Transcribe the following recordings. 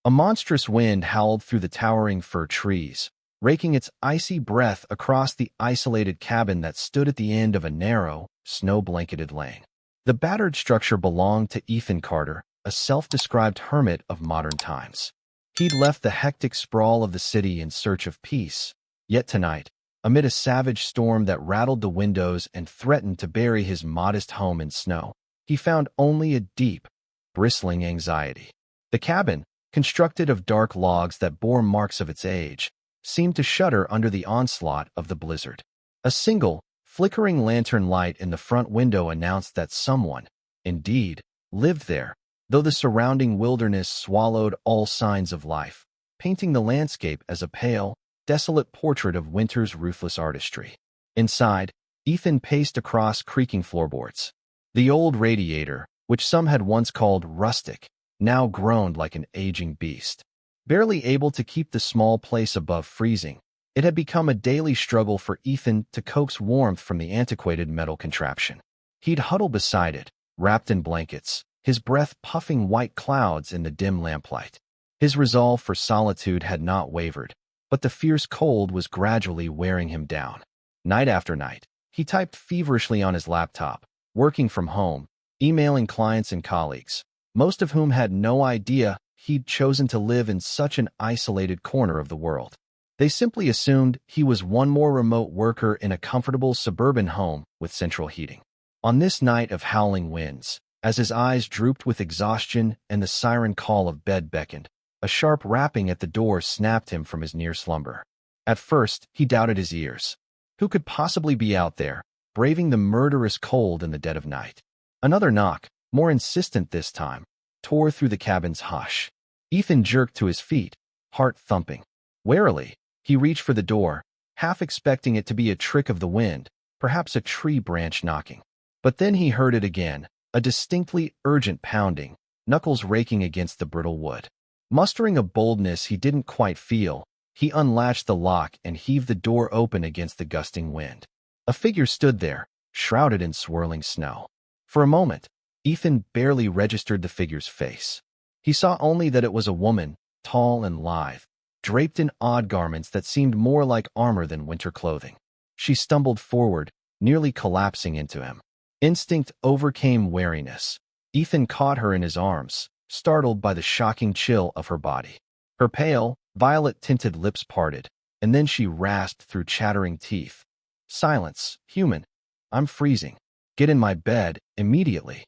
A monstrous wind howled through the towering fir trees, raking its icy breath across the isolated cabin that stood at the end of a narrow, snow-blanketed lane. The battered structure belonged to Ethan Carter, a self-described hermit of modern times. He'd left the hectic sprawl of the city in search of peace, yet tonight, amid a savage storm that rattled the windows and threatened to bury his modest home in snow, he found only a deep, bristling anxiety. The cabin, constructed of dark logs that bore marks of its age, seemed to shudder under the onslaught of the blizzard. A single, flickering lantern light in the front window announced that someone, indeed, lived there, though the surrounding wilderness swallowed all signs of life, painting the landscape as a pale, desolate portrait of winter's ruthless artistry. Inside, Ethan paced across creaking floorboards. The old radiator, which some had once called rustic, now groaned like an aging beast. Barely able to keep the small place above freezing, it had become a daily struggle for Ethan to coax warmth from the antiquated metal contraption. He'd huddle beside it, wrapped in blankets, his breath puffing white clouds in the dim lamplight. His resolve for solitude had not wavered, but the fierce cold was gradually wearing him down. Night after night, he typed feverishly on his laptop, working from home, emailing clients and colleagues, most of whom had no idea he'd chosen to live in such an isolated corner of the world. They simply assumed he was one more remote worker in a comfortable suburban home with central heating. On this night of howling winds, as his eyes drooped with exhaustion and the siren call of bed beckoned, a sharp rapping at the door snapped him from his near slumber. At first, he doubted his ears. Who could possibly be out there, braving the murderous cold in the dead of night? Another knock, more insistent this time, tore through the cabin's hush. Ethan jerked to his feet, heart thumping. Warily, he reached for the door, half expecting it to be a trick of the wind, perhaps a tree branch knocking. But then he heard it again, a distinctly urgent pounding, knuckles raking against the brittle wood. Mustering a boldness he didn't quite feel, he unlatched the lock and heaved the door open against the gusting wind. A figure stood there, shrouded in swirling snow. For a moment, Ethan barely registered the figure's face. He saw only that it was a woman, tall and lithe, draped in odd garments that seemed more like armor than winter clothing. She stumbled forward, nearly collapsing into him. Instinct overcame wariness. Ethan caught her in his arms, startled by the shocking chill of her body. Her pale, violet-tinted lips parted, and then she rasped through chattering teeth. "Silence, human. I'm freezing. Get in my bed, immediately."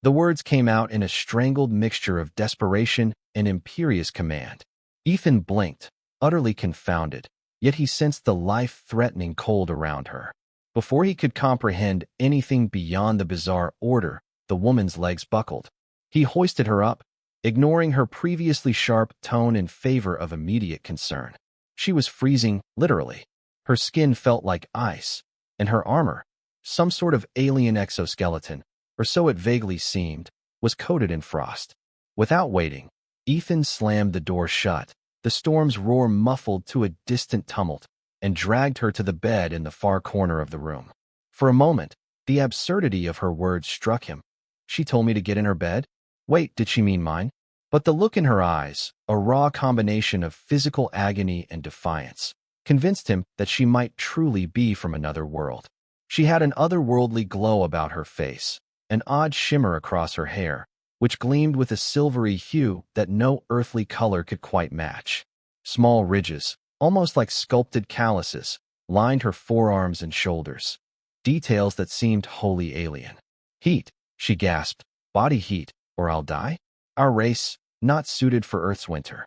The words came out in a strangled mixture of desperation and imperious command. Ethan blinked, utterly confounded, yet he sensed the life-threatening cold around her. Before he could comprehend anything beyond the bizarre order, the woman's legs buckled. He hoisted her up, ignoring her previously sharp tone in favor of immediate concern. She was freezing, literally. Her skin felt like ice, and her armor, some sort of alien exoskeleton, or so it vaguely seemed, was coated in frost. Without waiting, Ethan slammed the door shut, the storm's roar muffled to a distant tumult, and dragged her to the bed in the far corner of the room. For a moment, the absurdity of her words struck him. She told me to get in her bed? Wait, did she mean mine? But the look in her eyes, a raw combination of physical agony and defiance, convinced him that she might truly be from another world. She had an otherworldly glow about her face, an odd shimmer across her hair, which gleamed with a silvery hue that no earthly color could quite match. Small ridges, almost like sculpted calluses, lined her forearms and shoulders, details that seemed wholly alien. "Heat," she gasped. "Body heat, or I'll die? Our race, not suited for Earth's winter."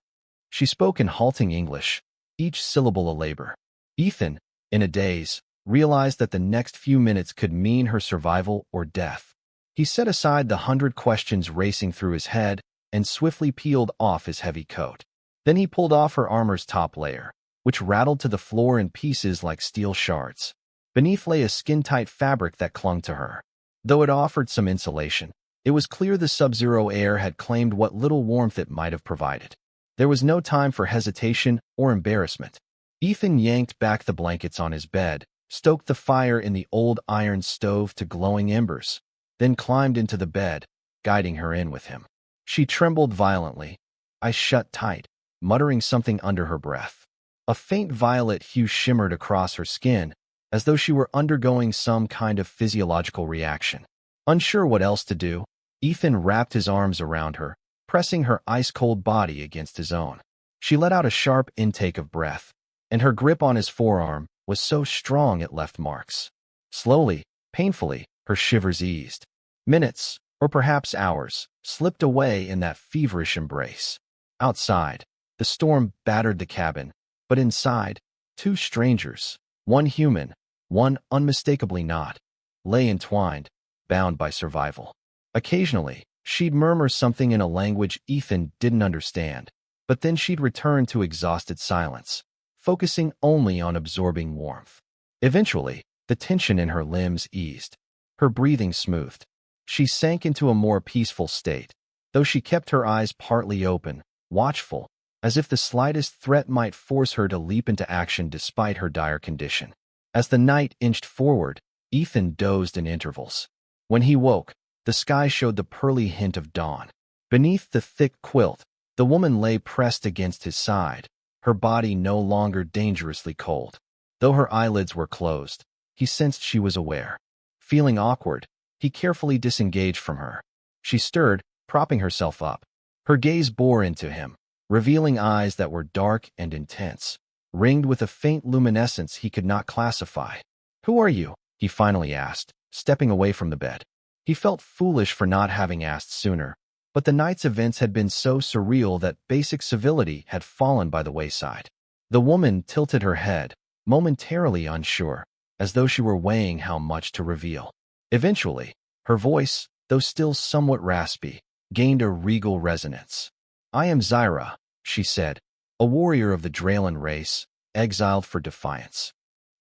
She spoke in halting English, each syllable a labor. Ethan, in a daze, realized that the next few minutes could mean her survival or death. He set aside the 100 questions racing through his head and swiftly peeled off his heavy coat. Then he pulled off her armor's top layer, which rattled to the floor in pieces like steel shards. Beneath lay a skin-tight fabric that clung to her. Though it offered some insulation, it was clear the sub-zero air had claimed what little warmth it might have provided. There was no time for hesitation or embarrassment. Ethan yanked back the blankets on his bed, stoked the fire in the old iron stove to glowing embers, then climbed into the bed, guiding her in with him. She trembled violently, eyes shut tight, muttering something under her breath. A faint violet hue shimmered across her skin, as though she were undergoing some kind of physiological reaction. Unsure what else to do, Ethan wrapped his arms around her, pressing her ice-cold body against his own. She let out a sharp intake of breath, and her grip on his forearm was so strong it left marks. Slowly, painfully, her shivers eased. Minutes, or perhaps hours, slipped away in that feverish embrace. Outside, the storm battered the cabin, but inside, two strangers, one human, one unmistakably not, lay entwined, bound by survival. Occasionally, she'd murmur something in a language Ethan didn't understand, but then she'd return to exhausted silence, focusing only on absorbing warmth. Eventually, the tension in her limbs eased. Her breathing smoothed. She sank into a more peaceful state, though she kept her eyes partly open, watchful, as if the slightest threat might force her to leap into action despite her dire condition. As the night inched forward, Ethan dozed in intervals. When he woke, the sky showed the pearly hint of dawn. Beneath the thick quilt, the woman lay pressed against his side, her body no longer dangerously cold. Though her eyelids were closed, he sensed she was aware. Feeling awkward, he carefully disengaged from her. She stirred, propping herself up. Her gaze bore into him, revealing eyes that were dark and intense, ringed with a faint luminescence he could not classify. "Who are you?" he finally asked, stepping away from the bed. He felt foolish for not having asked sooner, but the night's events had been so surreal that basic civility had fallen by the wayside. The woman tilted her head, momentarily unsure, as though she were weighing how much to reveal. Eventually, her voice, though still somewhat raspy, gained a regal resonance. "I am Zyra," she said, "a warrior of the Draylan race, exiled for defiance."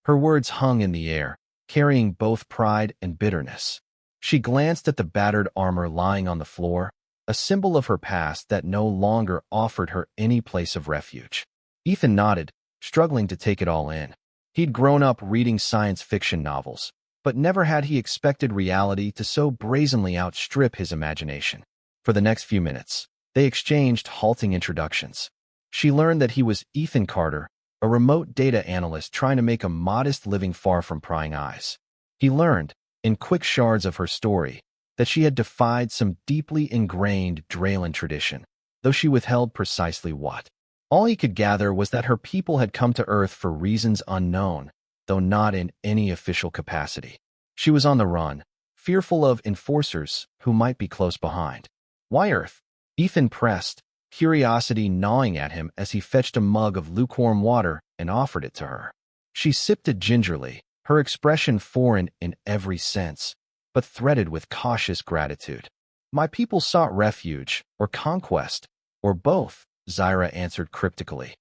Her words hung in the air, carrying both pride and bitterness. She glanced at the battered armor lying on the floor, a symbol of her past that no longer offered her any place of refuge. Ethan nodded, struggling to take it all in. He'd grown up reading science fiction novels, but never had he expected reality to so brazenly outstrip his imagination. For the next few minutes, they exchanged halting introductions. She learned that he was Ethan Carter, a remote data analyst trying to make a modest living far from prying eyes. He learned, in quick shards of her story, that she had defied some deeply ingrained Draylan tradition, though she withheld precisely what. All he could gather was that her people had come to Earth for reasons unknown, though not in any official capacity. She was on the run, fearful of enforcers who might be close behind. "Why Earth?" Ethan pressed, curiosity gnawing at him as he fetched a mug of lukewarm water and offered it to her. She sipped it gingerly, her expression foreign in every sense, but threaded with cautious gratitude. "My people sought refuge, or conquest, or both," Zyra answered cryptically.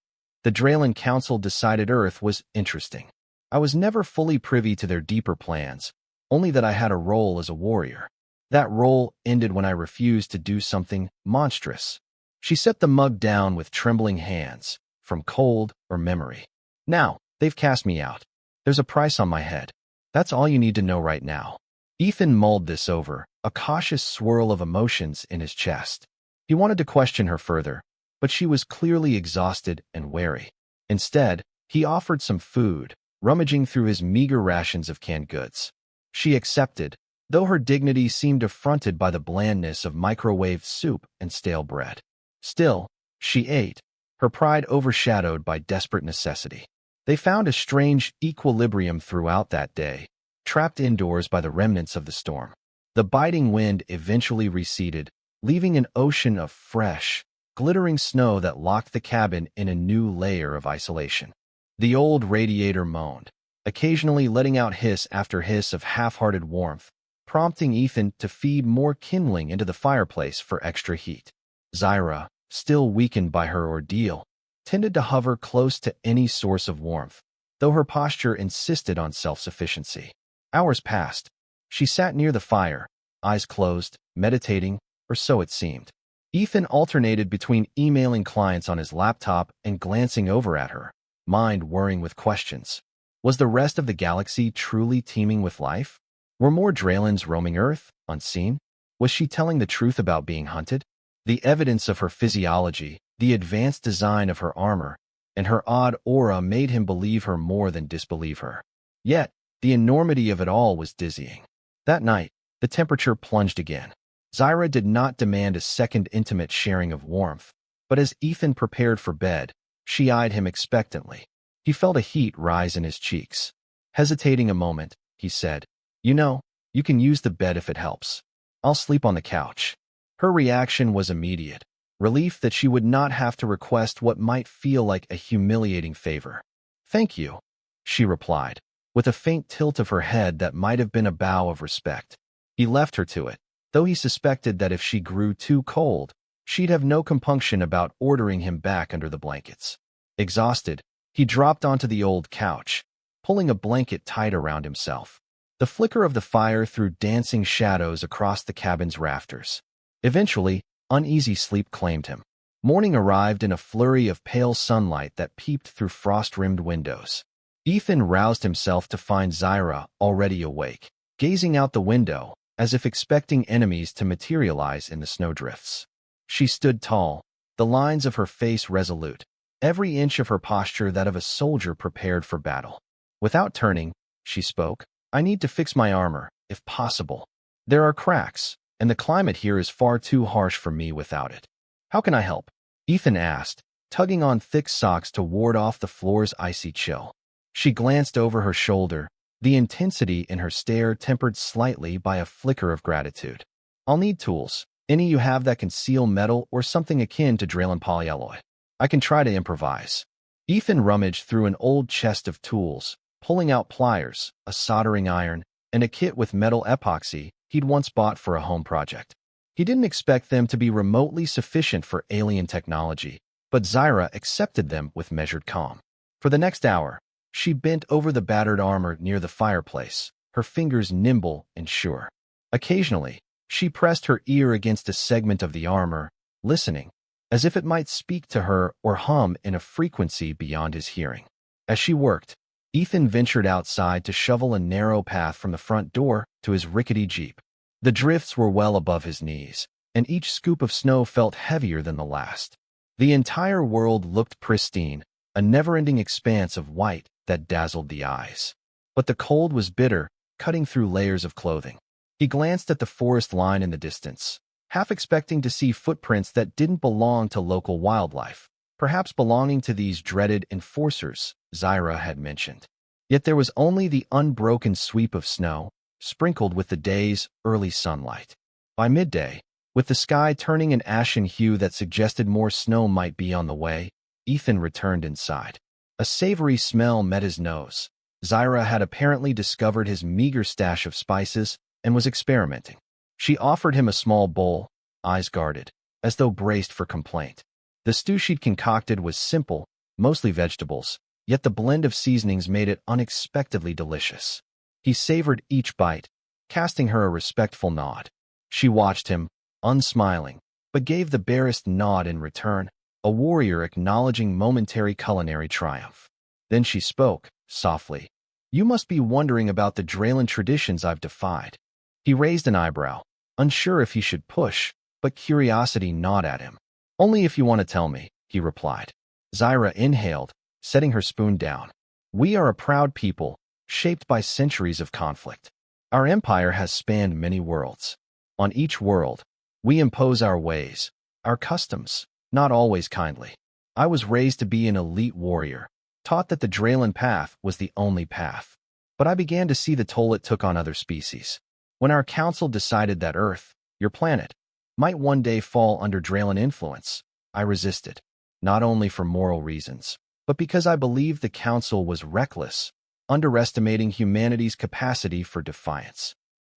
"The Draylan Council decided Earth was interesting. I was never fully privy to their deeper plans, only that I had a role as a warrior. That role ended when I refused to do something monstrous." She set the mug down with trembling hands, from cold or memory. "Now, they've cast me out. There's a price on my head. That's all you need to know right now." Ethan mulled this over, a cautious swirl of emotions in his chest. He wanted to question her further, but she was clearly exhausted and wary. Instead, he offered some food, rummaging through his meager rations of canned goods. She accepted, though her dignity seemed affronted by the blandness of microwaved soup and stale bread. Still, she ate, her pride overshadowed by desperate necessity. They found a strange equilibrium throughout that day, trapped indoors by the remnants of the storm. The biting wind eventually receded, leaving an ocean of fresh, glittering snow that locked the cabin in a new layer of isolation. The old radiator moaned, occasionally letting out hiss after hiss of half-hearted warmth, prompting Ethan to feed more kindling into the fireplace for extra heat. Zyra, still weakened by her ordeal, tended to hover close to any source of warmth, though her posture insisted on self-sufficiency. Hours passed. She sat near the fire, eyes closed, meditating, or so it seemed. Ethan alternated between emailing clients on his laptop and glancing over at her, mind whirring with questions. Was the rest of the galaxy truly teeming with life? Were more Draylans roaming Earth, unseen? Was she telling the truth about being hunted? The evidence of her physiology, the advanced design of her armor, and her odd aura made him believe her more than disbelieve her. Yet, the enormity of it all was dizzying. That night, the temperature plunged again. Zyra did not demand a second intimate sharing of warmth, but as Ethan prepared for bed, she eyed him expectantly. He felt a heat rise in his cheeks. Hesitating a moment, he said, "You know, you can use the bed if it helps. I'll sleep on the couch." Her reaction was immediate, relief that she would not have to request what might feel like a humiliating favor. "Thank you," she replied, with a faint tilt of her head that might have been a bow of respect. He left her to it, though he suspected that if she grew too cold, she'd have no compunction about ordering him back under the blankets. Exhausted, he dropped onto the old couch, pulling a blanket tight around himself. The flicker of the fire threw dancing shadows across the cabin's rafters. Eventually, uneasy sleep claimed him. Morning arrived in a flurry of pale sunlight that peeped through frost-rimmed windows. Ethan roused himself to find Zyra already awake, gazing out the window, as if expecting enemies to materialize in the snowdrifts. She stood tall, the lines of her face resolute, every inch of her posture that of a soldier prepared for battle. Without turning, she spoke, "I need to fix my armor, if possible. There are cracks, and the climate here is far too harsh for me without it. How can I help?" Ethan asked, tugging on thick socks to ward off the floor's icy chill. She glanced over her shoulder, the intensity in her stare tempered slightly by a flicker of gratitude. "I'll need tools. Any you have that can seal metal or something akin to Draylan polyalloy. I can try to improvise." Ethan rummaged through an old chest of tools, pulling out pliers, a soldering iron, and a kit with metal epoxy he'd once bought for a home project. He didn't expect them to be remotely sufficient for alien technology, but Zyra accepted them with measured calm. For the next hour, she bent over the battered armor near the fireplace, her fingers nimble and sure. Occasionally, she pressed her ear against a segment of the armor, listening, as if it might speak to her or hum in a frequency beyond his hearing. As she worked, Ethan ventured outside to shovel a narrow path from the front door to his rickety Jeep. The drifts were well above his knees, and each scoop of snow felt heavier than the last. The entire world looked pristine, a never-ending expanse of white that dazzled the eyes. But the cold was bitter, cutting through layers of clothing. He glanced at the forest line in the distance, half expecting to see footprints that didn't belong to local wildlife, perhaps belonging to these dreaded enforcers Zyra had mentioned. Yet there was only the unbroken sweep of snow, sprinkled with the day's early sunlight. By midday, with the sky turning an ashen hue that suggested more snow might be on the way, Ethan returned inside. A savory smell met his nose. Zyra had apparently discovered his meager stash of spices and was experimenting. She offered him a small bowl, eyes guarded, as though braced for complaint. The stew she'd concocted was simple, mostly vegetables, yet the blend of seasonings made it unexpectedly delicious. He savored each bite, casting her a respectful nod. She watched him, unsmiling, but gave the barest nod in return, a warrior acknowledging momentary culinary triumph. Then she spoke, softly. "You must be wondering about the Draylan traditions I've defied." He raised an eyebrow, unsure if he should push, but curiosity gnawed at him. "Only if you want to tell me," he replied. Zyra inhaled, setting her spoon down. "We are a proud people, shaped by centuries of conflict. Our empire has spanned many worlds. On each world, we impose our ways, our customs, not always kindly. I was raised to be an elite warrior, taught that the Draylan path was the only path. But I began to see the toll it took on other species. When our council decided that Earth, your planet, might one day fall under Draylan influence, I resisted, not only for moral reasons, but because I believed the council was reckless, underestimating humanity's capacity for defiance."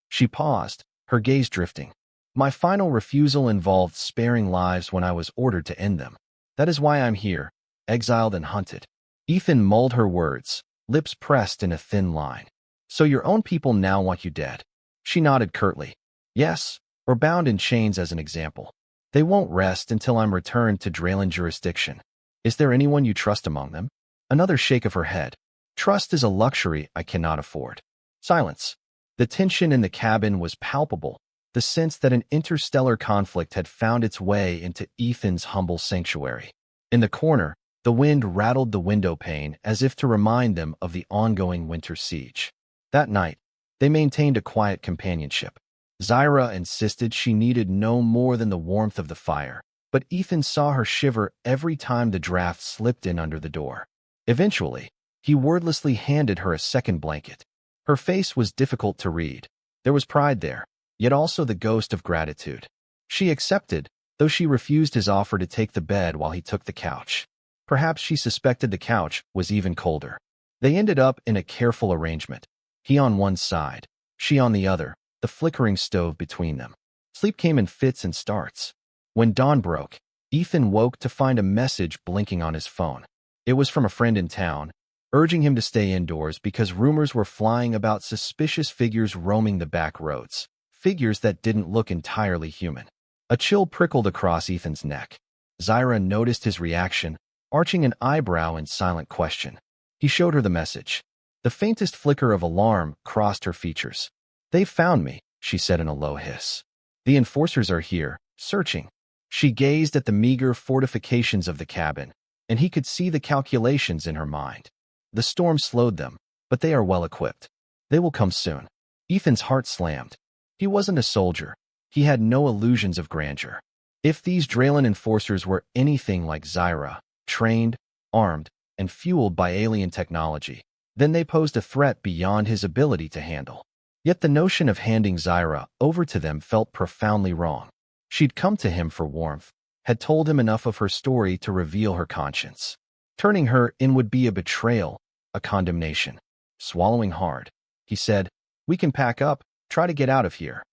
She paused, her gaze drifting. "My final refusal involved sparing lives when I was ordered to end them. That is why I'm here, exiled and hunted." Ethan mulled her words, lips pressed in a thin line. "So your own people now want you dead?" She nodded curtly. "Yes, or bound in chains as an example. They won't rest until I'm returned to Draylan jurisdiction. Is there anyone you trust among them?" Another shake of her head. "Trust is a luxury I cannot afford." Silence. The tension in the cabin was palpable, the sense that an interstellar conflict had found its way into Ethan's humble sanctuary. In the corner, the wind rattled the window pane as if to remind them of the ongoing winter siege. That night, they maintained a quiet companionship. Zyra insisted she needed no more than the warmth of the fire, but Ethan saw her shiver every time the draft slipped in under the door. Eventually, he wordlessly handed her a second blanket. Her face was difficult to read. There was pride there, yet also the ghost of gratitude. She accepted, though she refused his offer to take the bed while he took the couch. Perhaps she suspected the couch was even colder. They ended up in a careful arrangement. He on one side, she on the other, the flickering stove between them. Sleep came in fits and starts. When dawn broke, Ethan woke to find a message blinking on his phone. It was from a friend in town, urging him to stay indoors because rumors were flying about suspicious figures roaming the back roads, figures that didn't look entirely human. A chill prickled across Ethan's neck. Zyra noticed his reaction, arching an eyebrow in silent question. He showed her the message. The faintest flicker of alarm crossed her features. "They've found me," she said in a low hiss. "The enforcers are here, searching." She gazed at the meager fortifications of the cabin, and he could see the calculations in her mind. The storm slowed them, but they are well equipped. They will come soon. Ethan's heart slammed. He wasn't a soldier. He had no illusions of grandeur. If these Draylan enforcers were anything like Zyra, trained, armed, and fueled by alien technology, then they posed a threat beyond his ability to handle. Yet the notion of handing Zyra over to them felt profoundly wrong. She'd come to him for warmth, had told him enough of her story to reveal her conscience. Turning her in would be a betrayal, a condemnation. Swallowing hard, he said, "We can pack up, try to get out of here."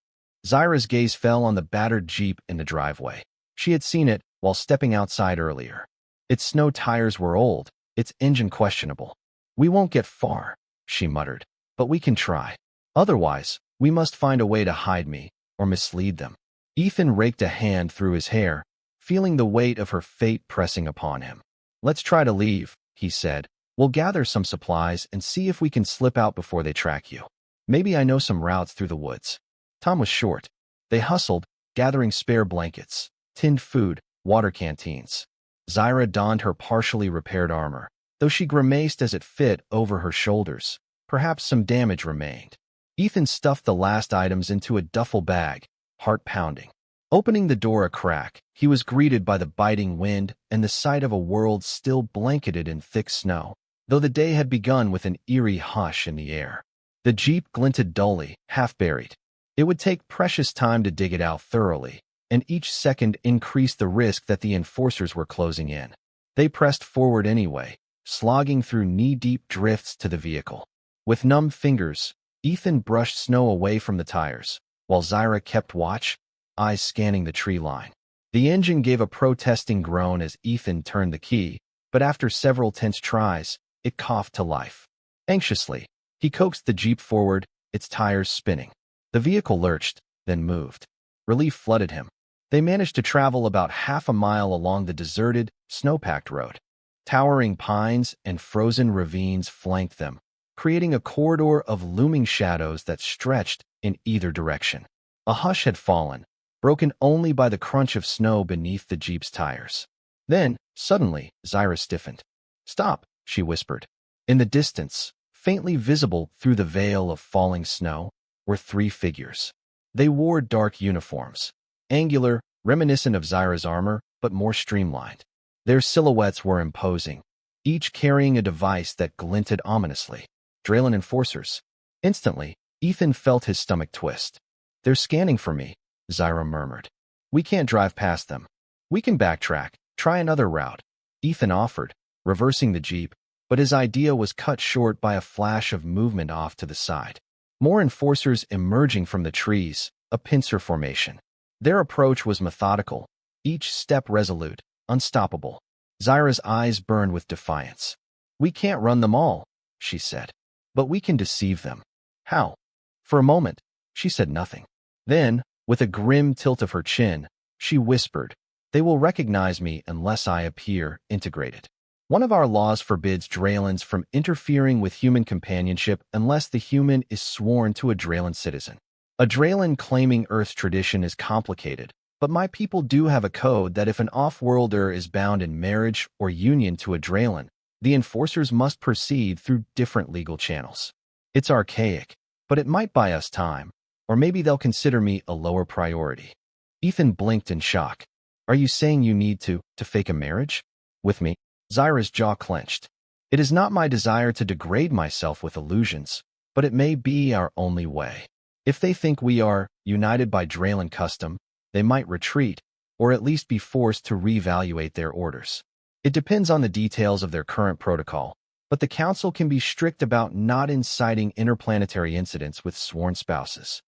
Zyra's gaze fell on the battered Jeep in the driveway. She had seen it while stepping outside earlier. Its snow tires were old, its engine questionable. "We won't get far," she muttered, "but we can try. Otherwise, we must find a way to hide me or mislead them." Ethan raked a hand through his hair, feeling the weight of her fate pressing upon him. "Let's try to leave," he said. "We'll gather some supplies and see if we can slip out before they track you. Maybe I know some routes through the woods." Time was short. They hustled, gathering spare blankets, tinned food, water canteens. Zyra donned her partially repaired armor, though she grimaced as it fit over her shoulders. Perhaps some damage remained. Ethan stuffed the last items into a duffel bag, heart pounding. Opening the door a crack, he was greeted by the biting wind and the sight of a world still blanketed in thick snow, though the day had begun with an eerie hush in the air. The Jeep glinted dully, half-buried. It would take precious time to dig it out thoroughly, and each second increased the risk that the enforcers were closing in. They pressed forward anyway, slogging through knee-deep drifts to the vehicle. With numb fingers, Ethan brushed snow away from the tires, while Zyra kept watch, eyes scanning the tree line. The engine gave a protesting groan as Ethan turned the key, but after several tense tries, it coughed to life. Anxiously, he coaxed the Jeep forward, its tires spinning. The vehicle lurched, then moved. Relief flooded him. They managed to travel about half a mile along the deserted, snow-packed road. Towering pines and frozen ravines flanked them, creating a corridor of looming shadows that stretched in either direction. A hush had fallen, broken only by the crunch of snow beneath the Jeep's tires. Then, suddenly, Zyra stiffened. "Stop," she whispered. In the distance, faintly visible through the veil of falling snow, were three figures. They wore dark uniforms, angular, reminiscent of Zyra's armor, but more streamlined. Their silhouettes were imposing, each carrying a device that glinted ominously. Draylan enforcers. Instantly, Ethan felt his stomach twist. "They're scanning for me," Zyra murmured. "We can't drive past them. We can backtrack, try another route," Ethan offered, reversing the Jeep, but his idea was cut short by a flash of movement off to the side. More enforcers emerging from the trees, a pincer formation. Their approach was methodical, each step resolute, unstoppable. Zyra's eyes burned with defiance. "We can't run them all," she said. "But we can deceive them." "How?" For a moment, she said nothing. Then, with a grim tilt of her chin, she whispered, "They will recognize me unless I appear integrated. One of our laws forbids Draylans from interfering with human companionship unless the human is sworn to a Draylan citizen. A Draylan claiming Earth's tradition is complicated, but my people do have a code that if an off-worlder is bound in marriage or union to a Draylan, the enforcers must proceed through different legal channels. It's archaic, but it might buy us time, or maybe they'll consider me a lower priority. Ethan blinked in shock. Are you saying you need to fake a marriage? With me? Zyra's jaw clenched. It is not my desire to degrade myself with illusions, but it may be our only way. If they think we are united by Draylan custom, they might retreat, or at least be forced to reevaluate their orders. It depends on the details of their current protocol, but the Council can be strict about not inciting interplanetary incidents with sworn spouses.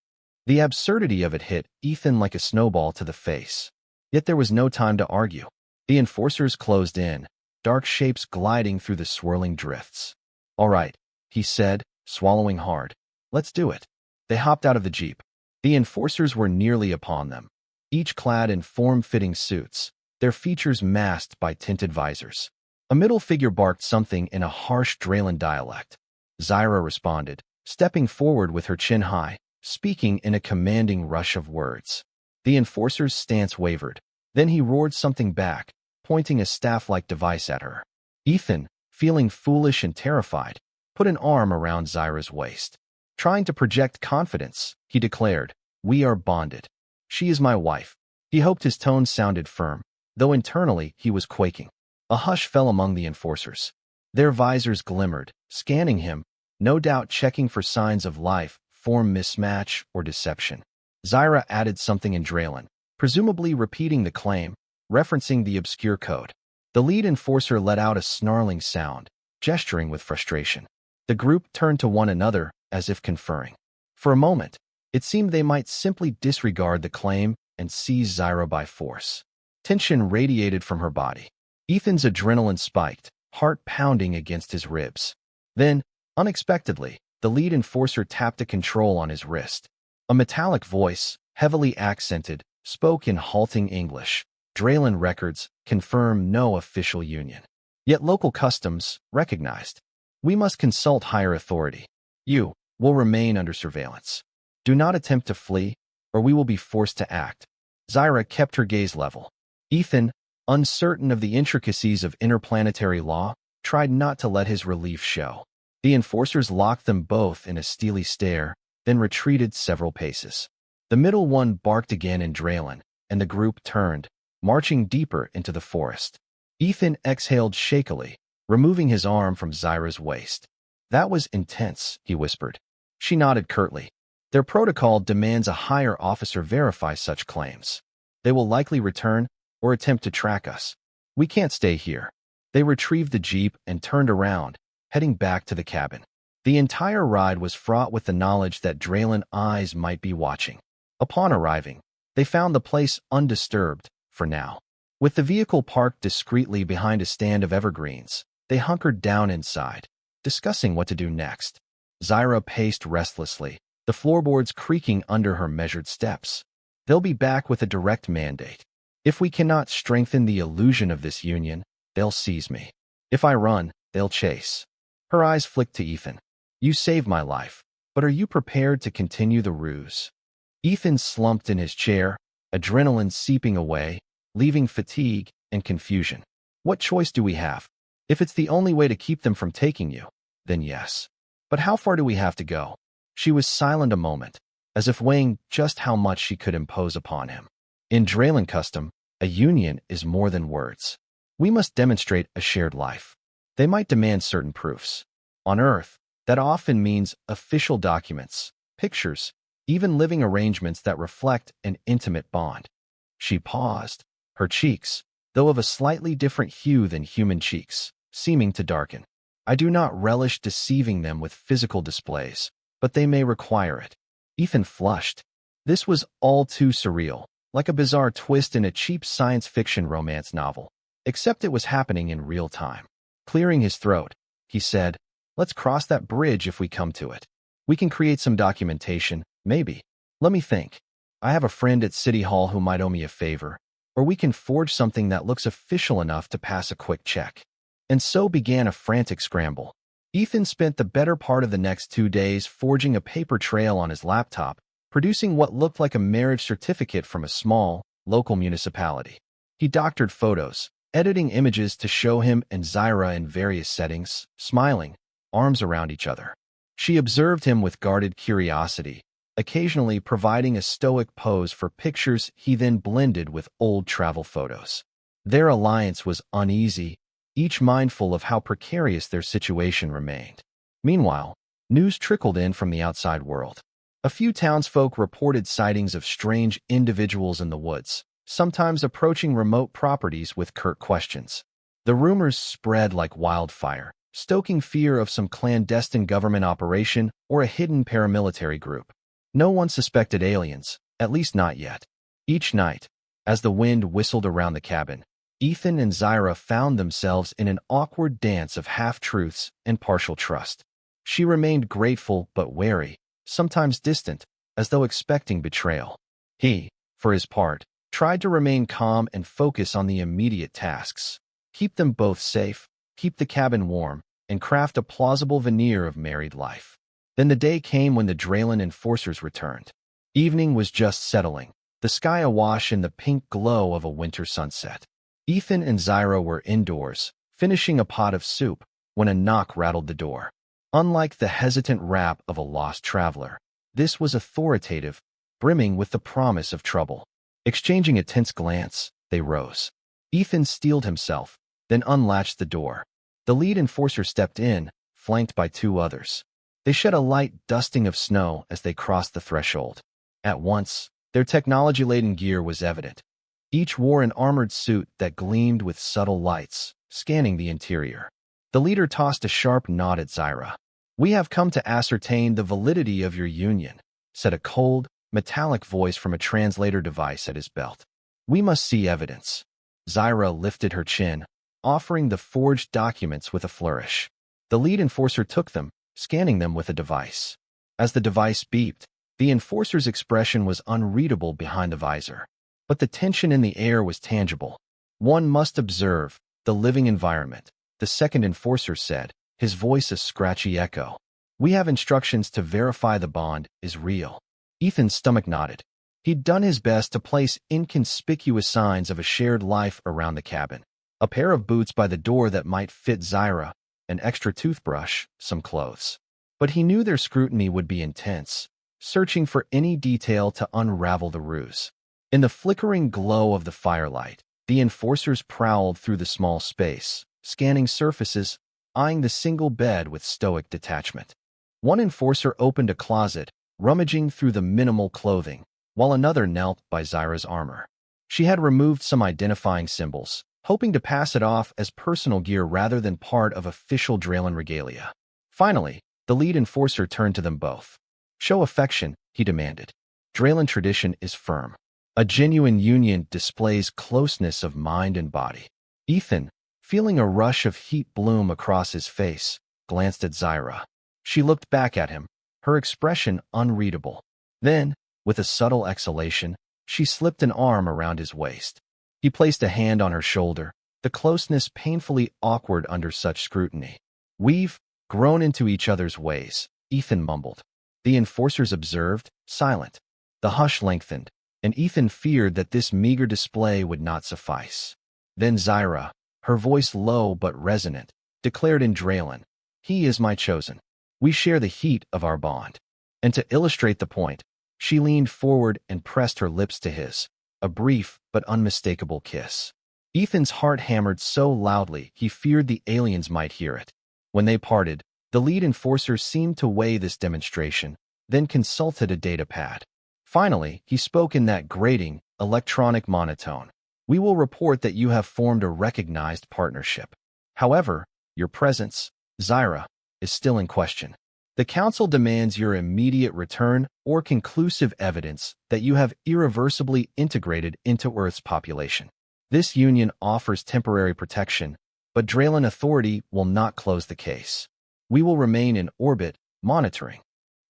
The absurdity of it hit Ethan like a snowball to the face. Yet there was no time to argue. The enforcers closed in, dark shapes gliding through the swirling drifts. All right, he said, swallowing hard. Let's do it. They hopped out of the jeep. The enforcers were nearly upon them, each clad in form-fitting suits, their features masked by tinted visors. A middle figure barked something in a harsh Draylan dialect. Zyra responded, stepping forward with her chin high, speaking in a commanding rush of words. The enforcer's stance wavered. Then he roared something back, pointing a staff-like device at her. Ethan, feeling foolish and terrified, put an arm around Zyra's waist. Trying to project confidence, he declared, "We are bonded. She is my wife." He hoped his tone sounded firm, though internally he was quaking. A hush fell among the enforcers. Their visors glimmered, scanning him, no doubt checking for signs of life, form mismatch, or deception. Zyra added something in Draylan, presumably repeating the claim, referencing the obscure code. The lead enforcer let out a snarling sound, gesturing with frustration. The group turned to one another, as if conferring. For a moment, it seemed they might simply disregard the claim and seize Zyra by force. Tension radiated from her body. Ethan's adrenaline spiked, heart pounding against his ribs. Then, unexpectedly, the lead enforcer tapped a control on his wrist. A metallic voice, heavily accented, spoke in halting English. Draylan records confirm no official union. Yet local customs recognized. We must consult higher authority. You will remain under surveillance. Do not attempt to flee, or we will be forced to act. Zyra kept her gaze level. Ethan, uncertain of the intricacies of interplanetary law, tried not to let his relief show. The enforcers locked them both in a steely stare, then retreated several paces. The middle one barked again in Draylan, and the group turned, marching deeper into the forest. Ethan exhaled shakily, removing his arm from Zyra's waist. That was intense, he whispered. She nodded curtly. Their protocol demands a higher officer verify such claims. They will likely return or attempt to track us. We can't stay here. They retrieved the jeep and turned around, heading back to the cabin. The entire ride was fraught with the knowledge that Draylan eyes might be watching. Upon arriving, they found the place undisturbed, for now. With the vehicle parked discreetly behind a stand of evergreens, they hunkered down inside, discussing what to do next. Zyra paced restlessly, the floorboards creaking under her measured steps. They'll be back with a direct mandate. If we cannot strengthen the illusion of this union, they'll seize me. If I run, they'll chase. Her eyes flicked to Ethan. You saved my life, but are you prepared to continue the ruse? Ethan slumped in his chair, adrenaline seeping away, leaving fatigue and confusion. What choice do we have? If it's the only way to keep them from taking you, then yes. But how far do we have to go? She was silent a moment, as if weighing just how much she could impose upon him. In Draylan custom, a union is more than words. We must demonstrate a shared life. They might demand certain proofs. On Earth, that often means official documents, pictures, even living arrangements that reflect an intimate bond. She paused, her cheeks, though of a slightly different hue than human cheeks, seeming to darken. I do not relish deceiving them with physical displays, but they may require it. Ethan flushed. This was all too surreal, like a bizarre twist in a cheap science fiction romance novel, except it was happening in real time. Clearing his throat, he said, let's cross that bridge if we come to it. We can create some documentation, maybe. Let me think. I have a friend at City Hall who might owe me a favor, or we can forge something that looks official enough to pass a quick check. And so began a frantic scramble. Ethan spent the better part of the next 2 days forging a paper trail on his laptop, producing what looked like a marriage certificate from a small, local municipality. He doctored photos, editing images to show him and Zyra in various settings, smiling, arms around each other. She observed him with guarded curiosity, occasionally providing a stoic pose for pictures he then blended with old travel photos. Their alliance was uneasy, each mindful of how precarious their situation remained. Meanwhile, news trickled in from the outside world. A few townsfolk reported sightings of strange individuals in the woods, sometimes approaching remote properties with curt questions. The rumors spread like wildfire, stoking fear of some clandestine government operation or a hidden paramilitary group. No one suspected aliens, at least not yet. Each night, as the wind whistled around the cabin, Ethan and Zyra found themselves in an awkward dance of half-truths and partial trust. She remained grateful but wary, sometimes distant, as though expecting betrayal. He, for his part, tried to remain calm and focus on the immediate tasks. Keep them both safe, keep the cabin warm, and craft a plausible veneer of married life. Then the day came when the Draylan enforcers returned. Evening was just settling, the sky awash in the pink glow of a winter sunset. Ethan and Zyra were indoors, finishing a pot of soup, when a knock rattled the door. Unlike the hesitant rap of a lost traveler, this was authoritative, brimming with the promise of trouble. Exchanging a tense glance, they rose. Ethan steeled himself, then unlatched the door. The lead enforcer stepped in, flanked by two others. They shed a light dusting of snow as they crossed the threshold. At once, their technology-laden gear was evident. Each wore an armored suit that gleamed with subtle lights, scanning the interior. The leader tossed a sharp nod at Zyra. "We have come to ascertain the validity of your union," said a cold, metallic voice from a translator device at his belt. "We must see evidence." Zyra lifted her chin, offering the forged documents with a flourish. The lead enforcer took them, scanning them with a device. As the device beeped, the enforcer's expression was unreadable behind the visor. But the tension in the air was tangible. "One must observe the living environment," the second enforcer said, his voice a scratchy echo. "We have instructions to verify the bond is real." Ethan's stomach nodded. He'd done his best to place inconspicuous signs of a shared life around the cabin. A pair of boots by the door that might fit Zyra, an extra toothbrush, some clothes. But he knew their scrutiny would be intense, searching for any detail to unravel the ruse. In the flickering glow of the firelight, the enforcers prowled through the small space, scanning surfaces, eyeing the single bed with stoic detachment. One enforcer opened a closet, rummaging through the minimal clothing, while another knelt by Zyra's armor. She had removed some identifying symbols, hoping to pass it off as personal gear rather than part of official Draylan regalia. Finally, the lead enforcer turned to them both. "Show affection," he demanded. Draylan tradition is firm. A genuine union displays closeness of mind and body. Ethan, feeling a rush of heat bloom across his face, glanced at Zyra. She looked back at him, her expression unreadable. Then, with a subtle exhalation, she slipped an arm around his waist. He placed a hand on her shoulder, the closeness painfully awkward under such scrutiny. "We've grown into each other's ways," Ethan mumbled. The enforcers observed, silent. The hush lengthened, and Ethan feared that this meager display would not suffice. Then Zyra, her voice low but resonant, declared in Draylan, "He is my chosen. We share the heat of our bond." And to illustrate the point, she leaned forward and pressed her lips to his, a brief but unmistakable kiss. Ethan's heart hammered so loudly he feared the aliens might hear it. When they parted, the lead enforcer seemed to weigh this demonstration, then consulted a datapad. Finally, he spoke in that grating, electronic monotone. "We will report that you have formed a recognized partnership. However, your presence, Zyra, is still in question. The Council demands your immediate return or conclusive evidence that you have irreversibly integrated into Earth's population. This union offers temporary protection, but Draylan Authority will not close the case. We will remain in orbit, monitoring."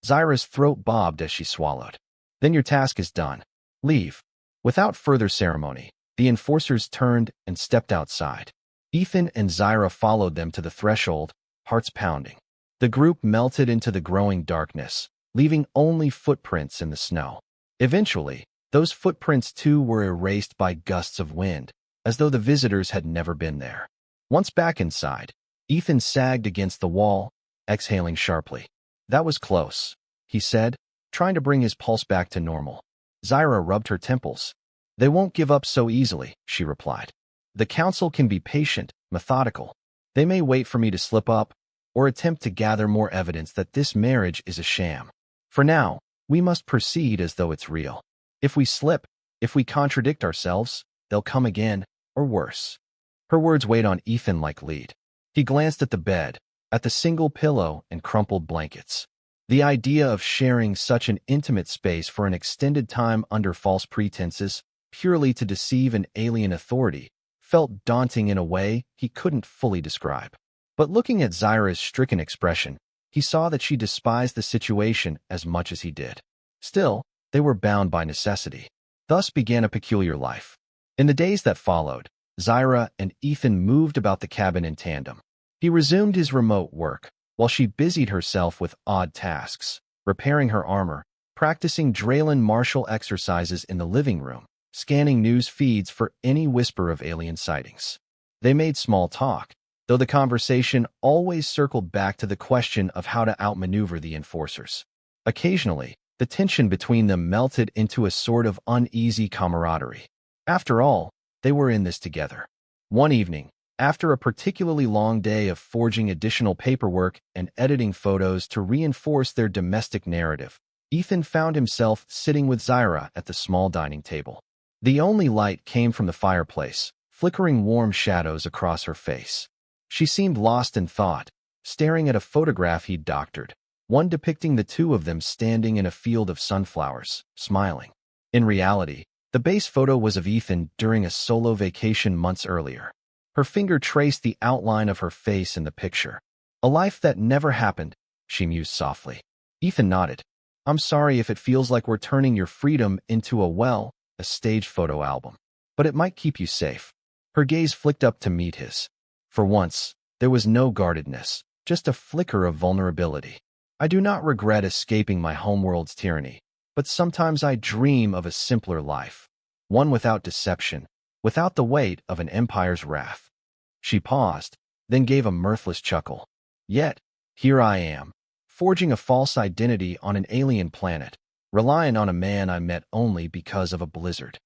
Zyra's throat bobbed as she swallowed. "Then your task is done. Leave." Without further ceremony, the enforcers turned and stepped outside. Ethan and Zyra followed them to the threshold, hearts pounding. The group melted into the growing darkness, leaving only footprints in the snow. Eventually, those footprints too were erased by gusts of wind, as though the visitors had never been there. Once back inside, Ethan sagged against the wall, exhaling sharply. "That was close," he said, trying to bring his pulse back to normal. Zyra rubbed her temples. "They won't give up so easily," she replied. "The council can be patient, methodical. They may wait for me to slip up, or attempt to gather more evidence that this marriage is a sham. For now, we must proceed as though it's real. If we slip, if we contradict ourselves, they'll come again, or worse." Her words weighed on Ethan like lead. He glanced at the bed, at the single pillow and crumpled blankets. The idea of sharing such an intimate space for an extended time under false pretenses, purely to deceive an alien authority, felt daunting in a way he couldn't fully describe. But looking at Zyra's stricken expression, he saw that she despised the situation as much as he did. Still, they were bound by necessity. Thus began a peculiar life. In the days that followed, Zyra and Ethan moved about the cabin in tandem. He resumed his remote work, while she busied herself with odd tasks, repairing her armor, practicing Draylan martial exercises in the living room, scanning news feeds for any whisper of alien sightings. They made small talk, though the conversation always circled back to the question of how to outmaneuver the enforcers. Occasionally, the tension between them melted into a sort of uneasy camaraderie. After all, they were in this together. One evening, after a particularly long day of forging additional paperwork and editing photos to reinforce their domestic narrative, Ethan found himself sitting with Zyra at the small dining table. The only light came from the fireplace, flickering warm shadows across her face. She seemed lost in thought, staring at a photograph he'd doctored, one depicting the two of them standing in a field of sunflowers, smiling. In reality, the base photo was of Ethan during a solo vacation months earlier. Her finger traced the outline of her face in the picture. "A life that never happened," she mused softly. Ethan nodded. "I'm sorry if it feels like we're turning your freedom into a stage photo album. But it might keep you safe." Her gaze flicked up to meet his. For once, there was no guardedness, just a flicker of vulnerability. "I do not regret escaping my homeworld's tyranny, but sometimes I dream of a simpler life, one without deception, without the weight of an empire's wrath." She paused, then gave a mirthless chuckle. "Yet, here I am, forging a false identity on an alien planet, relying on a man I met only because of a blizzard."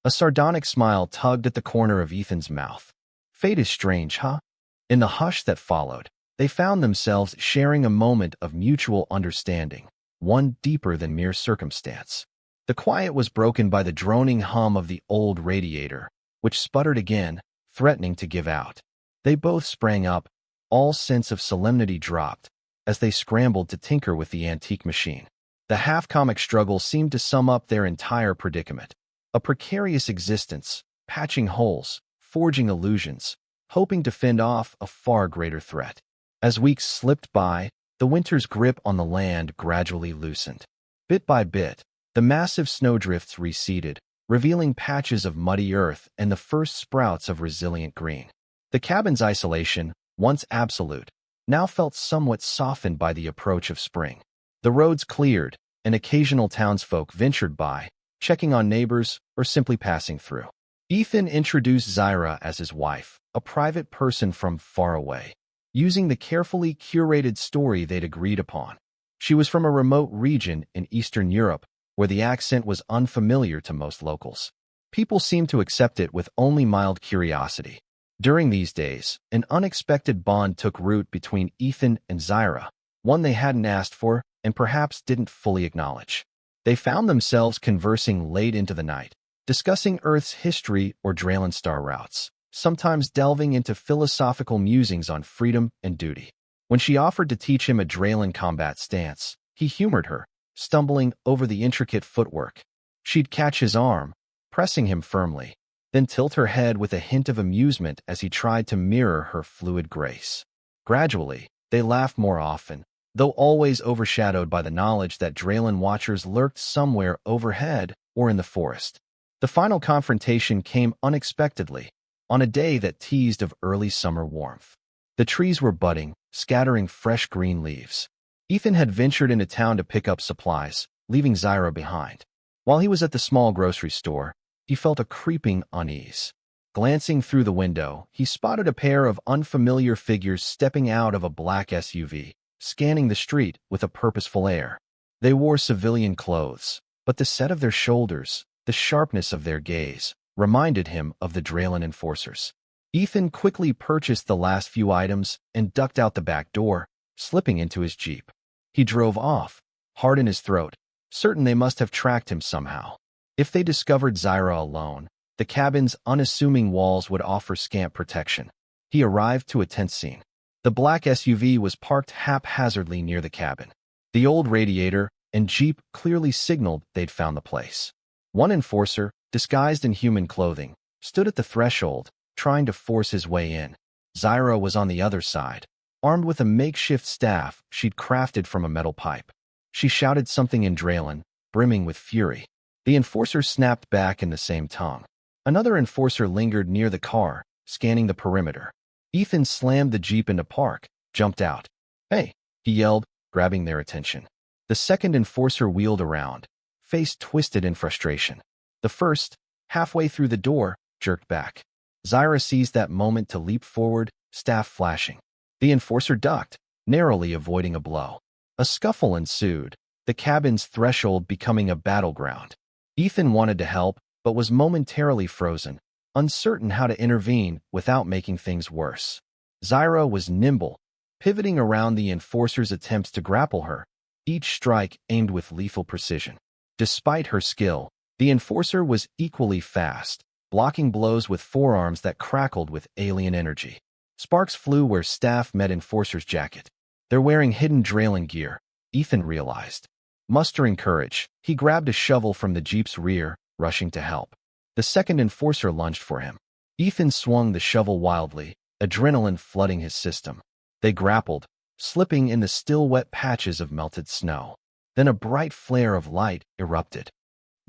A sardonic smile tugged at the corner of Ethan's mouth. "Fate is strange, huh?" In the hush that followed, they found themselves sharing a moment of mutual understanding, one deeper than mere circumstance. The quiet was broken by the droning hum of the old radiator, which sputtered again, threatening to give out. They both sprang up, all sense of solemnity dropped, as they scrambled to tinker with the antique machine. The half-comic struggle seemed to sum up their entire predicament. A precarious existence, patching holes, forging illusions, hoping to fend off a far greater threat. As weeks slipped by, the winter's grip on the land gradually loosened. Bit by bit, the massive snowdrifts receded, revealing patches of muddy earth and the first sprouts of resilient green. The cabin's isolation, once absolute, now felt somewhat softened by the approach of spring. The roads cleared, and occasional townsfolk ventured by, checking on neighbors or simply passing through. Ethan introduced Zyra as his wife, a private person from far away, using the carefully curated story they'd agreed upon. She was from a remote region in Eastern Europe, where the accent was unfamiliar to most locals. People seemed to accept it with only mild curiosity. During these days, an unexpected bond took root between Ethan and Zyra, one they hadn't asked for and perhaps didn't fully acknowledge. They found themselves conversing late into the night, discussing Earth's history or Draylan star routes, sometimes delving into philosophical musings on freedom and duty. When she offered to teach him a Draylan combat stance, he humored her, stumbling over the intricate footwork. She'd catch his arm, pressing him firmly, then tilt her head with a hint of amusement as he tried to mirror her fluid grace. Gradually, they laughed more often, though always overshadowed by the knowledge that Draylan watchers lurked somewhere overhead or in the forest. The final confrontation came unexpectedly, on a day that teased of early summer warmth. The trees were budding, scattering fresh green leaves. Ethan had ventured into town to pick up supplies, leaving Zyra behind. While he was at the small grocery store, he felt a creeping unease. Glancing through the window, he spotted a pair of unfamiliar figures stepping out of a black SUV, scanning the street with a purposeful air. They wore civilian clothes, but the set of their shoulders, the sharpness of their gaze, reminded him of the Draylan enforcers. Ethan quickly purchased the last few items and ducked out the back door, slipping into his Jeep. He drove off, heart in his throat, certain they must have tracked him somehow. If they discovered Zyra alone, the cabin's unassuming walls would offer scant protection. He arrived to a tense scene. The black SUV was parked haphazardly near the cabin. The old radiator and Jeep clearly signaled they'd found the place. One enforcer, disguised in human clothing, stood at the threshold, trying to force his way in. Zyra was on the other side, armed with a makeshift staff she'd crafted from a metal pipe. She shouted something in Draylan, brimming with fury. The enforcer snapped back in the same tongue. Another enforcer lingered near the car, scanning the perimeter. Ethan slammed the Jeep into park, jumped out. "Hey," he yelled, grabbing their attention. The second enforcer wheeled around, face twisted in frustration. The first, halfway through the door, jerked back. Zyra seized that moment to leap forward, staff flashing. The enforcer ducked, narrowly avoiding a blow. A scuffle ensued, the cabin's threshold becoming a battleground. Ethan wanted to help, but was momentarily frozen, uncertain how to intervene without making things worse. Zyra was nimble, pivoting around the enforcer's attempts to grapple her, each strike aimed with lethal precision. Despite her skill, the enforcer was equally fast, blocking blows with forearms that crackled with alien energy. Sparks flew where staff met enforcer's jacket. They're wearing hidden Draylan gear, Ethan realized. Mustering courage, he grabbed a shovel from the Jeep's rear, rushing to help. The second enforcer lunged for him. Ethan swung the shovel wildly, adrenaline flooding his system. They grappled, slipping in the still wet patches of melted snow. Then a bright flare of light erupted.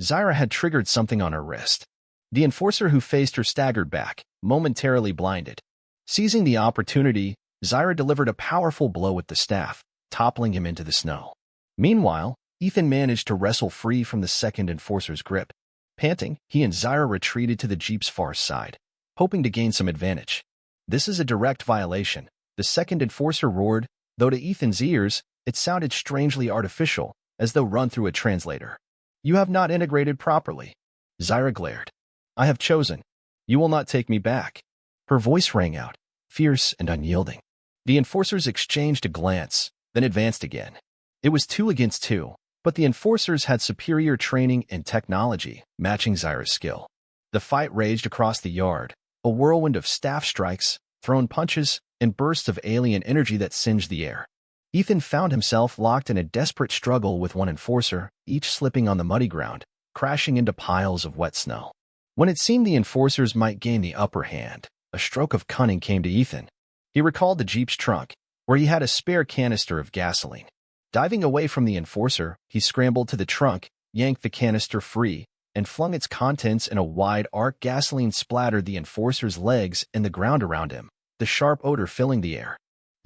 Zyra had triggered something on her wrist. The enforcer who faced her staggered back, momentarily blinded. Seizing the opportunity, Zyra delivered a powerful blow with the staff, toppling him into the snow. Meanwhile, Ethan managed to wrestle free from the second enforcer's grip. Panting, he and Zyra retreated to the Jeep's far side, hoping to gain some advantage. "This is a direct violation," the second enforcer roared, though to Ethan's ears, it sounded strangely artificial, as though run through a translator. "You have not integrated properly." Zyra glared. "I have chosen. You will not take me back." Her voice rang out, fierce and unyielding. The enforcers exchanged a glance, then advanced again. It was 2 against 2, but the enforcers had superior training and technology, matching Zyra's skill. The fight raged across the yard, a whirlwind of staff strikes, thrown punches, and bursts of alien energy that singed the air. Ethan found himself locked in a desperate struggle with one enforcer, each slipping on the muddy ground, crashing into piles of wet snow. When it seemed the enforcers might gain the upper hand, a stroke of cunning came to Ethan. He recalled the Jeep's trunk, where he had a spare canister of gasoline. Diving away from the enforcer, he scrambled to the trunk, yanked the canister free, and flung its contents in a wide arc. Gasoline splattered the enforcer's legs and the ground around him, the sharp odor filling the air.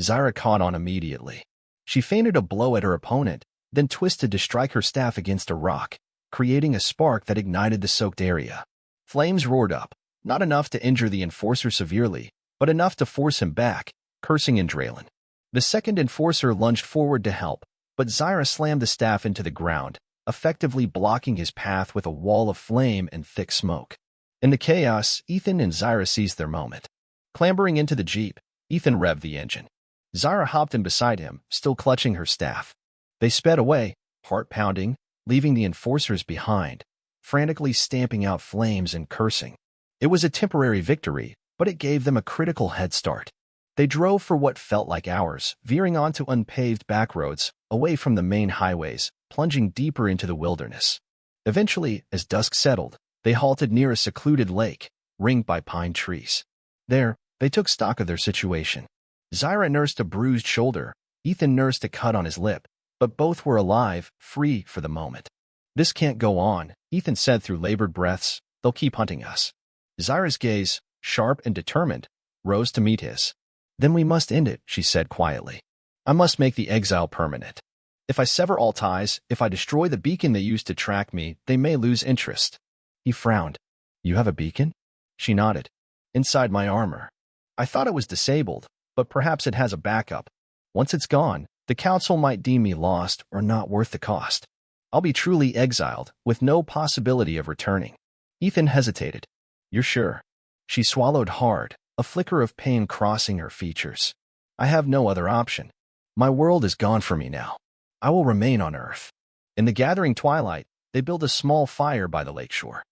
Zyra caught on immediately. She feinted a blow at her opponent, then twisted to strike her staff against a rock, creating a spark that ignited the soaked area. Flames roared up, not enough to injure the enforcer severely, but enough to force him back, cursing in Draylan. The second enforcer lunged forward to help, but Zyra slammed the staff into the ground, effectively blocking his path with a wall of flame and thick smoke. In the chaos, Ethan and Zyra seized their moment. Clambering into the Jeep, Ethan revved the engine. Zyra hopped in beside him, still clutching her staff. They sped away, heart pounding, leaving the enforcers behind, frantically stamping out flames and cursing. It was a temporary victory, but it gave them a critical head start. They drove for what felt like hours, veering onto unpaved backroads, away from the main highways, plunging deeper into the wilderness. Eventually, as dusk settled, they halted near a secluded lake, ringed by pine trees. There, they took stock of their situation. Zyra nursed a bruised shoulder, Ethan nursed a cut on his lip, but both were alive, free for the moment. "This can't go on," Ethan said through labored breaths. "They'll keep hunting us." Zyra's gaze, sharp and determined, rose to meet his. "Then we must end it," she said quietly. I must make the exile permanent. If I sever all ties, if I destroy the beacon they used to track me, they may lose interest. He frowned. You have a beacon? She nodded. Inside my armor. I thought it was disabled, but perhaps it has a backup. Once it's gone, the council might deem me lost or not worth the cost. I'll be truly exiled, with no possibility of returning. Ethan hesitated. You're sure? She swallowed hard, a flicker of pain crossing her features. I have no other option. My world is gone for me now. I will remain on Earth. In the gathering twilight, they built a small fire by the lakeshore.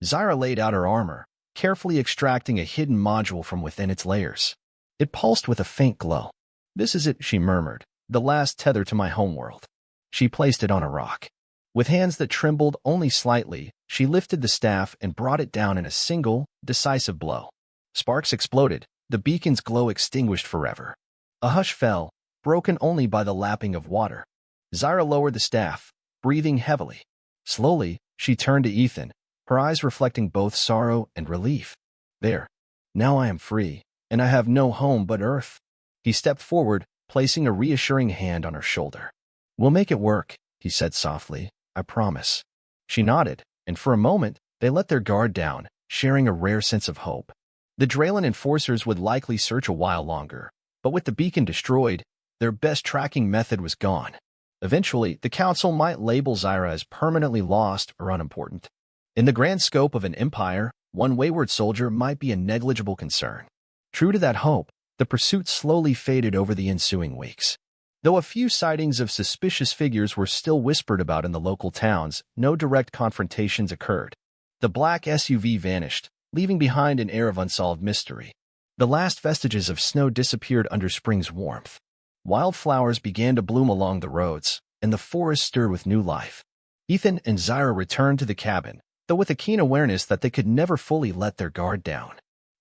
Zyra laid out her armor, carefully extracting a hidden module from within its layers. It pulsed with a faint glow. This is it, she murmured, the last tether to my homeworld. She placed it on a rock. With hands that trembled only slightly, she lifted the staff and brought it down in a single, decisive blow. Sparks exploded, the beacon's glow extinguished forever. A hush fell, broken only by the lapping of water. Zyra lowered the staff, breathing heavily. Slowly, she turned to Ethan, her eyes reflecting both sorrow and relief. There. Now I am free, and I have no home but Earth. He stepped forward, placing a reassuring hand on her shoulder. We'll make it work, he said softly. I promise. She nodded, and for a moment, they let their guard down, sharing a rare sense of hope. The Draylan enforcers would likely search a while longer, but with the beacon destroyed, their best tracking method was gone. Eventually, the council might label Zyra as permanently lost or unimportant. In the grand scope of an empire, one wayward soldier might be a negligible concern. True to that hope, the pursuit slowly faded over the ensuing weeks. Though a few sightings of suspicious figures were still whispered about in the local towns, no direct confrontations occurred. The black SUV vanished, leaving behind an air of unsolved mystery. The last vestiges of snow disappeared under spring's warmth. Wildflowers began to bloom along the roads, and the forest stirred with new life. Ethan and Zyra returned to the cabin, though with a keen awareness that they could never fully let their guard down.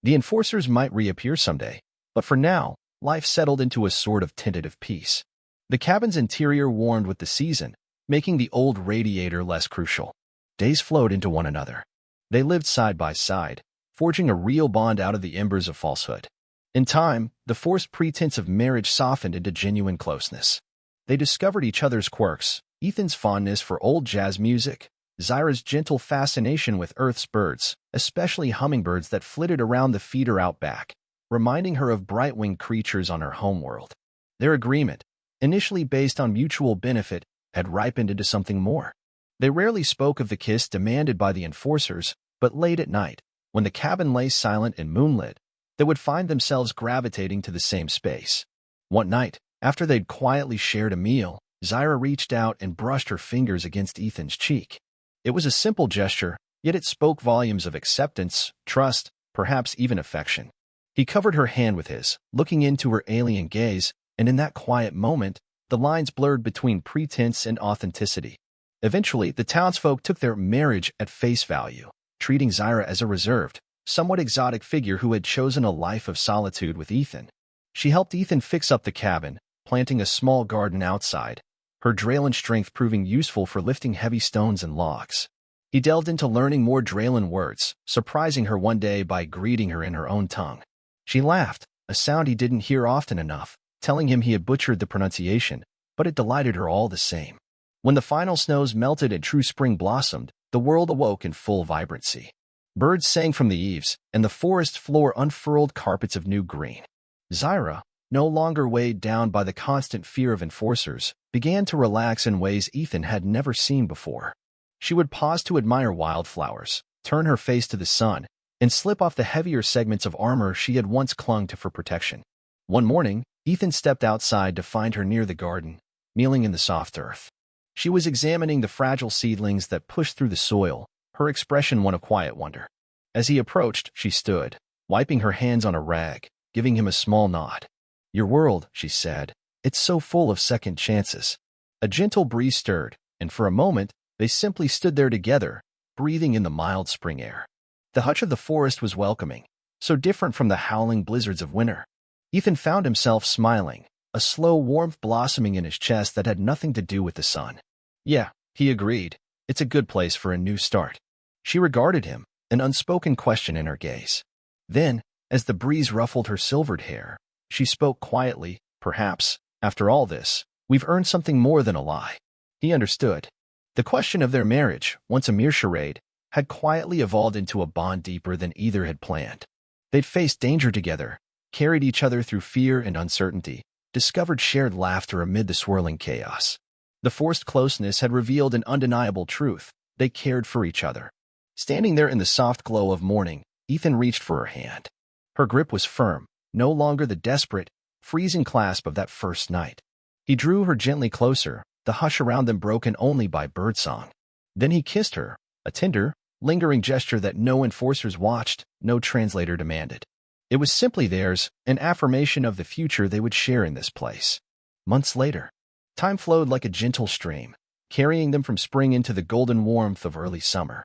The enforcers might reappear someday, but for now, life settled into a sort of tentative peace. The cabin's interior warmed with the season, making the old radiator less crucial. Days flowed into one another. They lived side by side, forging a real bond out of the embers of falsehood. In time, the forced pretense of marriage softened into genuine closeness. They discovered each other's quirks, Ethan's fondness for old jazz music, Zyra's gentle fascination with Earth's birds, especially hummingbirds that flitted around the feeder out back, reminding her of bright-winged creatures on her homeworld. Their agreement, initially based on mutual benefit, had ripened into something more. They rarely spoke of the kiss demanded by the enforcers, but late at night, when the cabin lay silent and moonlit, they would find themselves gravitating to the same space. One night, after they'd quietly shared a meal, Zyra reached out and brushed her fingers against Ethan's cheek. It was a simple gesture, yet it spoke volumes of acceptance, trust, perhaps even affection. He covered her hand with his, looking into her alien gaze, and in that quiet moment, the lines blurred between pretense and authenticity. Eventually, the townsfolk took their marriage at face value, treating Zyra as a reserved, somewhat exotic figure who had chosen a life of solitude with Ethan. She helped Ethan fix up the cabin, planting a small garden outside, her Draylan strength proving useful for lifting heavy stones and logs. He delved into learning more Draylan words, surprising her one day by greeting her in her own tongue. She laughed, a sound he didn't hear often enough, telling him he had butchered the pronunciation, but it delighted her all the same. When the final snows melted and true spring blossomed, the world awoke in full vibrancy. Birds sang from the eaves, and the forest floor unfurled carpets of new green. Zyra, no longer weighed down by the constant fear of enforcers, began to relax in ways Ethan had never seen before. She would pause to admire wildflowers, turn her face to the sun, and slip off the heavier segments of armor she had once clung to for protection. One morning, Ethan stepped outside to find her near the garden, kneeling in the soft earth. She was examining the fragile seedlings that pushed through the soil, her expression one of quiet wonder. As he approached, she stood, wiping her hands on a rag, giving him a small nod. Your world, she said, it's so full of second chances. A gentle breeze stirred, and for a moment, they simply stood there together, breathing in the mild spring air. The hush of the forest was welcoming, so different from the howling blizzards of winter. Ethan found himself smiling, a slow warmth blossoming in his chest that had nothing to do with the sun. Yeah, he agreed. It's a good place for a new start. She regarded him, an unspoken question in her gaze. Then, as the breeze ruffled her silvered hair, she spoke quietly, perhaps After all this, we've earned something more than a lie. He understood. The question of their marriage, once a mere charade, had quietly evolved into a bond deeper than either had planned. They'd faced danger together, carried each other through fear and uncertainty, discovered shared laughter amid the swirling chaos. The forced closeness had revealed an undeniable truth. They cared for each other. Standing there in the soft glow of morning, Ethan reached for her hand. Her grip was firm, no longer the desperate, freezing clasp of that first night. He drew her gently closer, the hush around them broken only by birdsong. Then he kissed her, a tender, lingering gesture that no enforcers watched, no translator demanded. It was simply theirs, an affirmation of the future they would share in this place. Months later, time flowed like a gentle stream, carrying them from spring into the golden warmth of early summer.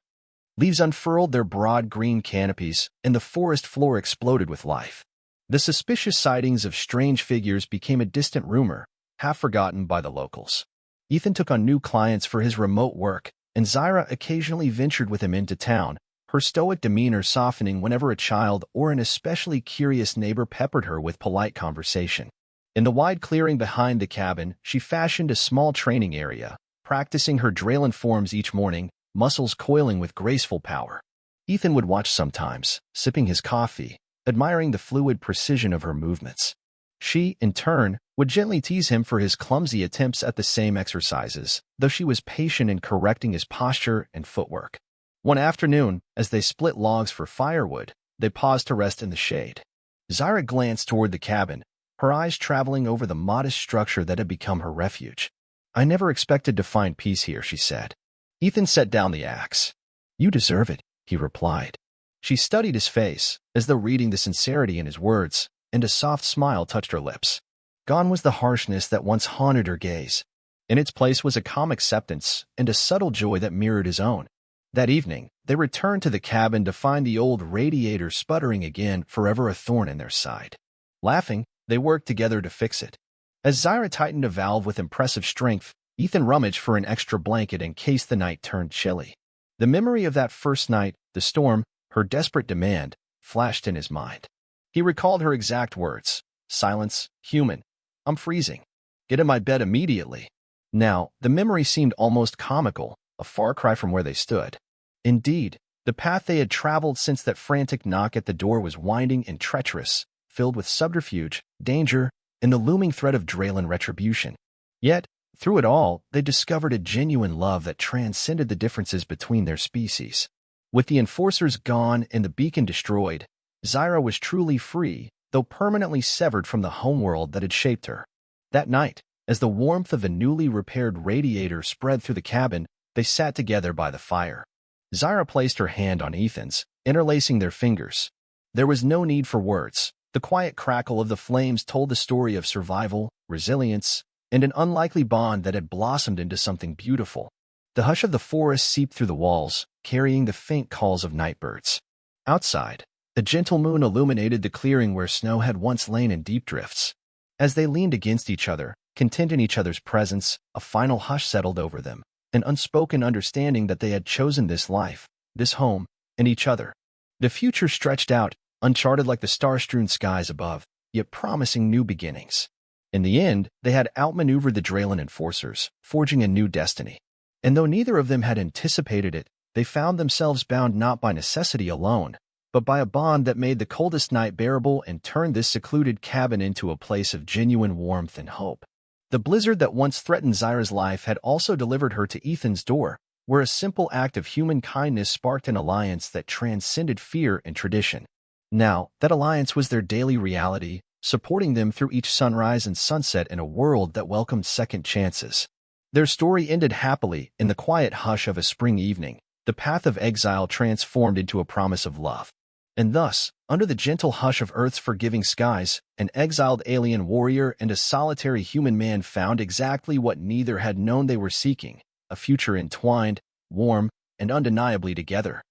Leaves unfurled their broad green canopies, and the forest floor exploded with life. The suspicious sightings of strange figures became a distant rumor, half forgotten by the locals. Ethan took on new clients for his remote work, and Zyra occasionally ventured with him into town, her stoic demeanor softening whenever a child or an especially curious neighbor peppered her with polite conversation. In the wide clearing behind the cabin, she fashioned a small training area, practicing her Draylan forms each morning, muscles coiling with graceful power. Ethan would watch sometimes, sipping his coffee, admiring the fluid precision of her movements. She, in turn, would gently tease him for his clumsy attempts at the same exercises, though she was patient in correcting his posture and footwork. One afternoon, as they split logs for firewood, they paused to rest in the shade. Zyra glanced toward the cabin, her eyes traveling over the modest structure that had become her refuge. "I never expected to find peace here," she said. Ethan set down the axe. "You deserve it," he replied. She studied his face, as though reading the sincerity in his words, and a soft smile touched her lips. Gone was the harshness that once haunted her gaze. In its place was a calm acceptance and a subtle joy that mirrored his own. That evening, they returned to the cabin to find the old radiator sputtering again, forever a thorn in their side. Laughing, they worked together to fix it. As Zyra tightened a valve with impressive strength, Ethan rummaged for an extra blanket in case the night turned chilly. The memory of that first night, the storm, her desperate demand, flashed in his mind. He recalled her exact words: "Silence, human. I'm freezing. Get in my bed immediately." Now, the memory seemed almost comical, a far cry from where they stood. Indeed, the path they had traveled since that frantic knock at the door was winding and treacherous, filled with subterfuge, danger, and the looming threat of Draylan retribution. Yet, through it all, they discovered a genuine love that transcended the differences between their species. With the enforcers gone and the beacon destroyed, Zyra was truly free, though permanently severed from the homeworld that had shaped her. That night, as the warmth of the newly repaired radiator spread through the cabin, they sat together by the fire. Zyra placed her hand on Ethan's, interlacing their fingers. There was no need for words. The quiet crackle of the flames told the story of survival, resilience, and an unlikely bond that had blossomed into something beautiful. The hush of the forest seeped through the walls, carrying the faint calls of nightbirds. Outside, a gentle moon illuminated the clearing where snow had once lain in deep drifts. As they leaned against each other, content in each other's presence, a final hush settled over them, an unspoken understanding that they had chosen this life, this home, and each other. The future stretched out, uncharted like the star-strewn skies above, yet promising new beginnings. In the end, they had outmaneuvered the Draylan enforcers, forging a new destiny. And though neither of them had anticipated it, they found themselves bound not by necessity alone, but by a bond that made the coldest night bearable and turned this secluded cabin into a place of genuine warmth and hope. The blizzard that once threatened Zyra's life had also delivered her to Ethan's door, where a simple act of human kindness sparked an alliance that transcended fear and tradition. Now, that alliance was their daily reality, supporting them through each sunrise and sunset in a world that welcomed second chances. Their story ended happily in the quiet hush of a spring evening, the path of exile transformed into a promise of love. And thus, under the gentle hush of Earth's forgiving skies, an exiled alien warrior and a solitary human man found exactly what neither had known they were seeking: a future entwined, warm, and undeniably together.